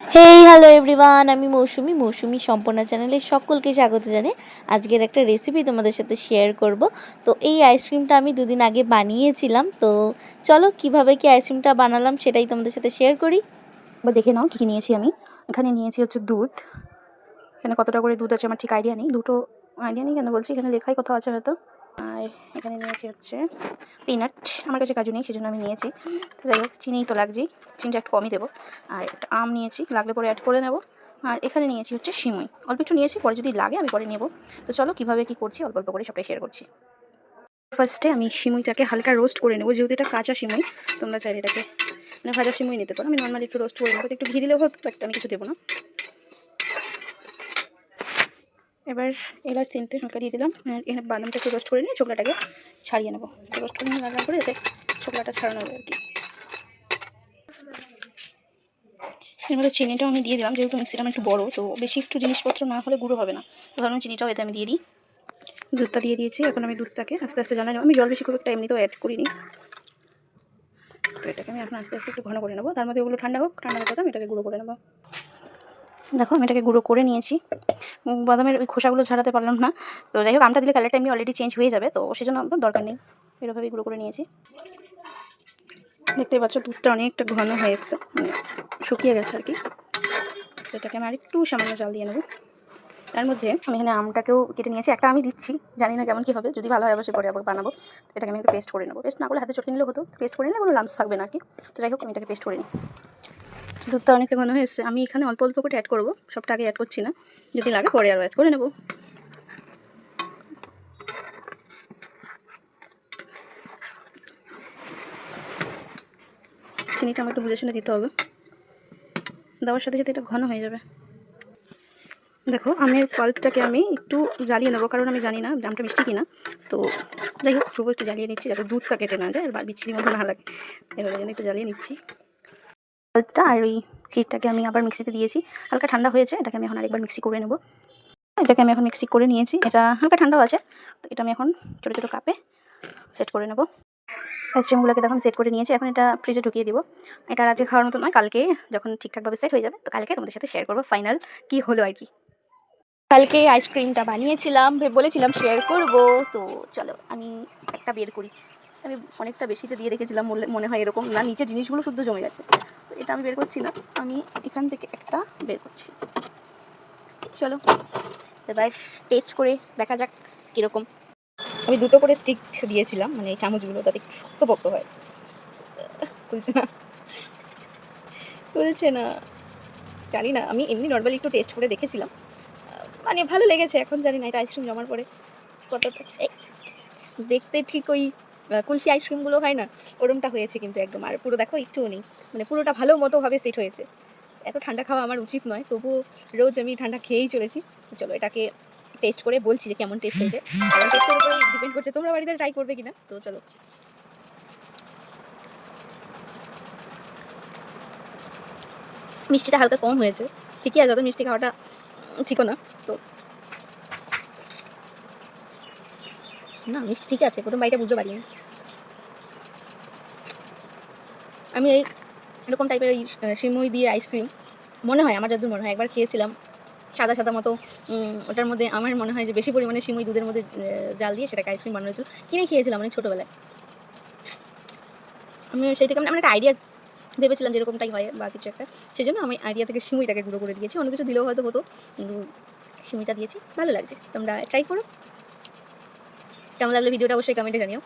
Hey hello everyone, আমি মৌসুমি সম্পূর্ণ চ্যানেলে সকলকে স্বাগত জানাই। আজকের একটা রেসিপি তোমাদের সাথে শেয়ার করব। তো এই আইসক্রিমটা আমি দুদিন আগে বানিয়েছিলাম। তো চলো কিভাবে কি আইসক্রিমটা বানালাম সেটাই তোমাদের সাথে শেয়ার করি। এবার দেখে নাও কী কী নিয়েছি আমি। এখানে নিয়েছি হচ্ছে দুধ। এখানে কতটা করে দুধ আছে আমার ঠিক আইডিয়া নেই, দুটো আইডিয়া নেই কেন বলছি, এখানে লেখাই কোথাও আছে হয়তো। আর এখানে নিয়েছি হচ্ছে পিনাট, আমার কাছে কাজু নেই সেজন্য আমি নিয়েছি। তো যাই হোক, চিনিই তো লাগছেই, চিনিটা একটু কমই দেবো। আর একটা আম নিয়েছি, লাগলে পরে অ্যাড করে নেব। আর এখানে নিয়েছি হচ্ছে সিমুই, অল্প একটু নিয়েছি, পরে যদি লাগে আমি পরে নেব। তো চলো কীভাবে কী করছি অল্প অল্প করে সবটাই শেয়ার করছি। ফার্স্টে আমি সিমুইটাকে হালকা রোস্ট করে নেবো, যেহেতু এটা কাঁচা সিমুই। তোমরা চাইলে এটাকে মানে ভাজা সিমুই নিতে পারো। আমি নর্মালি একটু রোস্ট করে নেবো, একটু ঘি দিলেও হতো, একটা আমি কিছু দেবো না। এবার এলাচ তিনটে হালকা দিয়ে দিলাম। আর এখানে বাদামটা একটু রোস্ট করে নিয়ে ছোকলাটাকে ছাড়িয়ে নেবো। রোস্ট করে নিয়ে রান্না করে যাতে ছোকলাটা ছাড়ানো হবে আর কি। এর মধ্যে চিনিটাও আমি দিয়ে দিলাম, যেহেতু মিক্সিটা আমার একটু বড়ো, তো বেশি একটু জিনিসপত্র না হলে গুঁড়ো হবে না। তো ভাবলাম চিনিটাও এতে আমি দিয়ে দিই। দুধটা দিয়ে দিয়েছি, এখন আমি দুধটাকে আস্তে আস্তে জ্বালা নেবো। আমি জল বেশি খুব একটা এমনিতেও অ্যাড করিনি, তো এটাকে আমি এখন আস্তে আস্তে একটু ঘন করে নেবো। তার মধ্যে ওগুলো ঠান্ডা হোক, ঠান্ডা হতে আমি এটাকে গুঁড়ো করে নেবো। দেখো আমি এটাকে গুঁড়ো করে নিয়েছি। বাদামের ওই খোসাগুলো ছাড়াতে পারলাম না, তো যাই হোক আমটা দিলে কালারটা এমনি অলরেডি চেঞ্জ হয়ে যাবে, তো সেজন্য আমার দরকার নেই। এরকমভাবেই গুঁড়ো করে নিয়েছি। দেখতেই পাচ্ছ দুধটা অনেকটা ঘন হয়ে এসছে, মানে শুকিয়ে গেছে আর কি। তো এটাকে আমি আরেকটু সামান্য জাল দিয়ে নেবো। তার মধ্যে আমি এখানে আমটাকেও কেটে নিয়েছি, একটা আমি দিচ্ছি, জানি না কেমন কী হবে, যদি ভালো হয় অবশ্যই পরে আবার বানাবো। এটাকে আমি একটু পেস্ট করে নেবো। পেস্ট না করলে হাতে চটকে নিলেও হতো, পেস্ট করে নিলে কোনো লাম্পস থাকবে না আর কি। তো যাই হোক আমি এটাকে পেস্ট করে নিই। দুধটা অনেকটা ঘন হয়ে এসছে, আমি এখানে অল্প অল্প করে অ্যাড করবো, সবটা আগে অ্যাড করছি না, যদি লাগে পরে আরও অ্যাড করে নেবো। চিনিটা আমার একটু বুঝে শুনে দিতে হবে, দেওয়ার সাথে সাথে এটা ঘন হয়ে যাবে। দেখো আমের পাল্পটাকে আমি একটু জ্বালিয়ে নেবো, কারণ আমি জানি না জামটা মিষ্টি কিনা। তো যাই হোক তবুও একটু জ্বালিয়ে নিচ্ছি, যাতে দুধটা কেটে না যায় আর বিচ্ছিরি মতো না লাগে, এভাবে যেন একটু জ্বালিয়ে নিচ্ছি। পাল্পটা আর ওই ক্ষীরটাকে আমি আবার মিক্সিতে দিয়েছি, হালকা ঠান্ডা হয়েছে, এটাকে আমি এখন আরেকবার মিক্সি করে নেবো। এটাকে আমি এখন মিক্সি করে নিয়েছি, এটা হালকা ঠান্ডাও আছে। তো এটা আমি এখন ছোটো ছোটো কাপে সেট করে নেবো। আইসক্রিমগুলোকে তখন সেট করে নিয়েছি, এখন এটা ফ্রিজে ঢুকিয়ে দিব। এটা আজকে খাওয়ার মতো নয়, কালকে যখন ঠিকঠাকভাবে সেট হয়ে যাবে তো কালকে তোমাদের সাথে শেয়ার করবো ফাইনাল কী হলো আর কি। কালকে আইসক্রিমটা বানিয়েছিলাম, বলেছিলাম শেয়ার করব। তো চলো আমি একটা বের করি। আমি অনেকটা বেশিতে দিয়ে রেখেছিলাম, মনে হয় এরকম না, নিচে জিনিসগুলো শুদ্ধ জমে গেছে। তো এটা আমি বের করছি না, আমি এখান থেকে একটা বের করছি। চলো এবার টেস্ট করে দেখা যাক কীরকম। আমি দুটো করে স্টিক দিয়েছিলাম, মানে এই চামচগুলো, তাতে একটু শক্তপোক্ত হয়। খুলছে না, খুলছে না, জানি না। আমি এমনি নর্মালি একটু টেস্ট করে দেখেছিলাম, মানে ভালো লেগেছে। এখন জানি না এটা আইসক্রিম জমার পরে কতটা দেখতে ঠিক ওই কুলফি আইসক্রিমগুলো হয় না, ওরমটা হয়েছে কিন্তু একদম। আর পুরো দেখো একটুও নেই, মানে পুরোটা ভালো মতোভাবে সেট হয়েছে। এত ঠান্ডা খাওয়া আমার উচিত নয়, তবুও রোজ আমি ঠান্ডা খেয়েই চলেছি। চলো এটাকে টেস্ট করে বলছি যে কেমন টেস্ট হয়েছে। কেমন টেস্টের উপরে ডিপেন্ড করছে তোমরা বাড়িতে ট্রাই করবে কিনা। তো চলো, মিষ্টিটা হালকা কম হয়েছে, ঠিকই আছে, যত মিষ্টি খাওয়াটা ঠিকও না। তো না, মিষ্টি ঠিক আছে, প্রথম বাইটা বুঝতে পারিনি। আমি এই এরকম টাইপের ওই সিমুই দিয়ে আইসক্রিম মনে হয়, আমার যতদূর মনে হয়, একবার খেয়েছিলাম সাদা সাদা মতো। ওটার মধ্যে আমার মনে হয় যে বেশি পরিমাণে সিমুই দুধের মধ্যে জাল দিয়ে সেটাকে আইসক্রিম বানানো হয়েছিল, কিনে খেয়েছিলাম অনেক ছোটোবেলায়। আমি সেই থেকে আমার একটা আইডিয়া ভেবেছিলাম যেরকমটাই হয় বা কিছু একটা, সেই জন্য আমি আইডিয়া থেকে সিমুইটাকে গুঁড়ো করে দিয়েছি। অন্য কিছু দিলেও হয়তো হতো, কিন্তু সিমুইটা দিয়েছি, ভালো লাগছে। তোমরা ট্রাই করো, কেমন লাগলো ভিডিওটা অবশ্যই কমেন্টে জানিও।